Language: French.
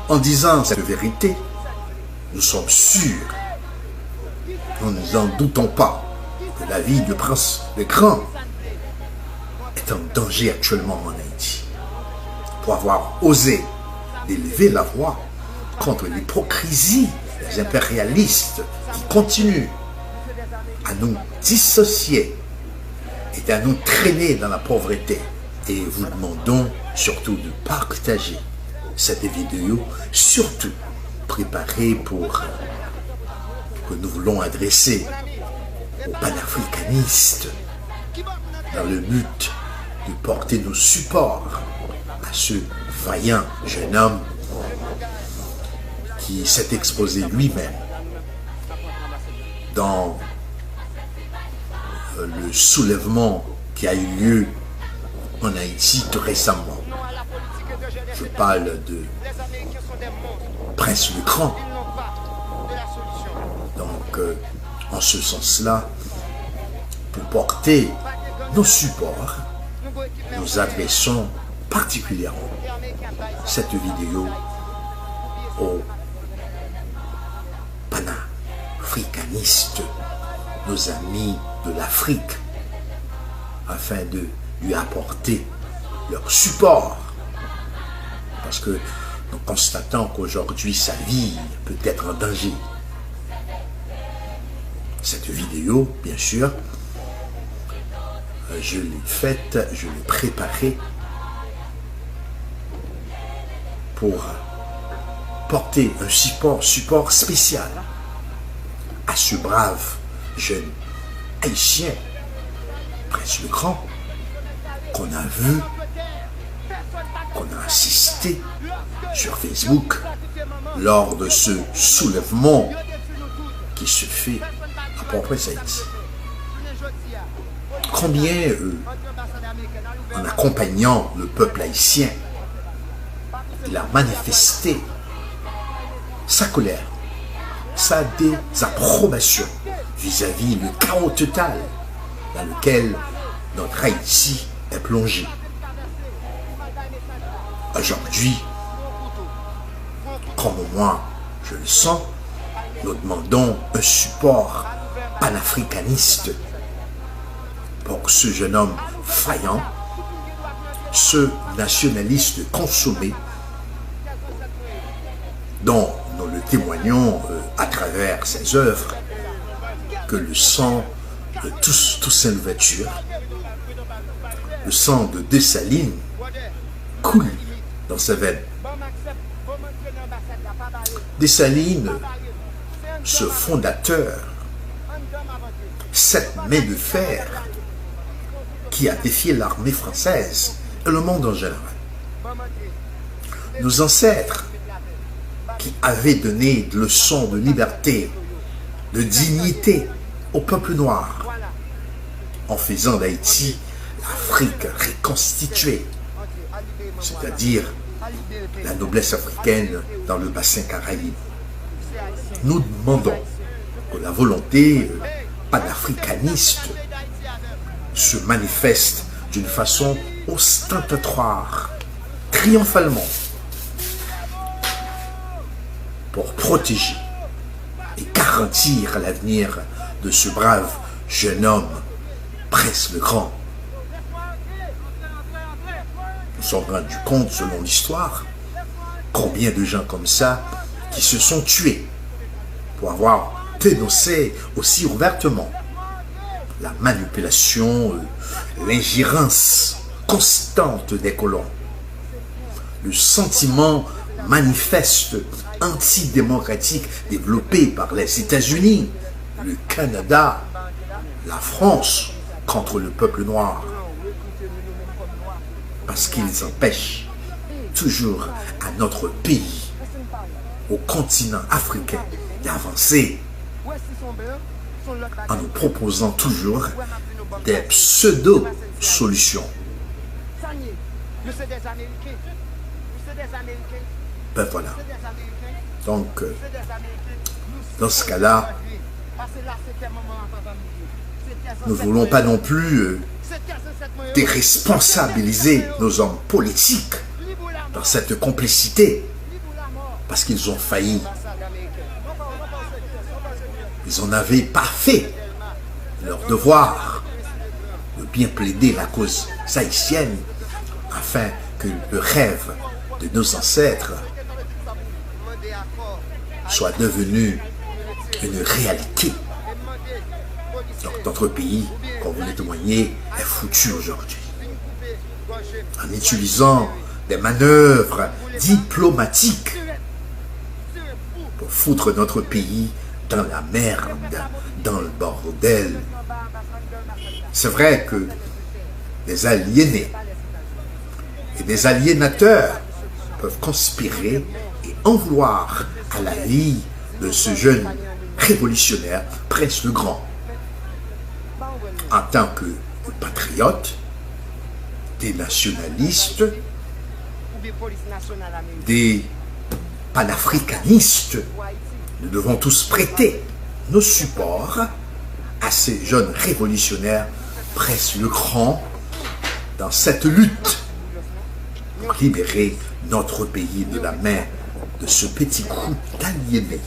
En disant cette vérité, nous sommes sûrs, nous ne nous en doutons pas, que la vie du prince le Grand est en danger actuellement en Haïti. Pour avoir osé d'élever la voix contre l'hypocrisie des impérialistes qui continuent à nous dissocier et à nous traîner dans la pauvreté. Et vous demandons surtout de partager cette vidéo, surtout préparée pour que nous voulons adresser aux panafricanistes dans le but de porter nos supports à ce vaillant jeune homme qui s'est exposé lui-même dans le soulèvement qui a eu lieu en Haïti tout récemment. Je parle de Prince le Grand. Donc, en ce sens-là, pour porter nos supports, nous adressons particulièrement cette vidéo aux panafricanistes, nos amis de l'Afrique, afin de lui apporter leur support. Parce que nous constatons qu'aujourd'hui, sa vie peut être en danger. Cette vidéo, bien sûr, je l'ai faite, je l'ai préparée pour porter un support spécial à ce brave jeune haïtien, Prince le Grand, qu'on a vu, qu'on a assisté sur Facebook lors de ce soulèvement qui se fait à Port-au-Prince. Combien, en accompagnant le peuple haïtien, il a manifesté sa colère, sa désapprobation vis-à-vis du chaos total dans lequel notre Haïti est plongé. Aujourd'hui, comme moi je le sens, nous demandons un support panafricaniste pour ce jeune homme faillant, ce nationaliste consommé, dont nous le témoignons à travers ses œuvres, que le sang de Toussaint Louverture, le sang de Dessalines coule dans ses veines. Dessalines, ce fondateur, cette main de fer qui a défié l'armée française et le monde en général. Nos ancêtres qui avaient donné des leçons de liberté, de dignité au peuple noir, en faisant d'Haïti l'Afrique reconstituée, c'est-à-dire la noblesse africaine dans le bassin caraïbe. Nous demandons que la volonté panafricaniste se manifeste d'une façon ostentatoire, triomphalement, pour protéger et garantir l'avenir de ce brave jeune homme, Prince le Grand. Nous sommes rendus compte, selon l'histoire, combien de gens comme ça qui se sont tués pour avoir dénoncé aussi ouvertement la manipulation, l'ingérence constante des colons, le sentiment manifeste antidémocratique développé par les États-Unis, le Canada, la France contre le peuple noir, parce qu'ils empêchent toujours à notre pays, au continent africain, d'avancer en nous proposant toujours des pseudo-solutions. Ben voilà. Donc, dans ce cas-là, nous ne voulons pas non plus déresponsabiliser nos hommes politiques dans cette complicité. parce qu'ils ont failli. Ils n'en avaient pas fait leur devoir de bien plaider la cause haïtienne afin que le rêve de nos ancêtres soit devenu une réalité. Donc notre pays, comme vous le témoignez, est foutu aujourd'hui. En utilisant des manœuvres diplomatiques pour foutre notre pays dans la merde, dans le bordel. C'est vrai que des aliénés et des aliénateurs peuvent conspirer et en vouloir à la vie de ce jeune révolutionnaire, Prince le Grand. En tant que patriote, des nationalistes, des panafricanistes, nous devons tous prêter nos supports à ces jeunes révolutionnaires, Prince le Grand, dans cette lutte pour libérer notre pays de la main de ce petit groupe d'aliénés.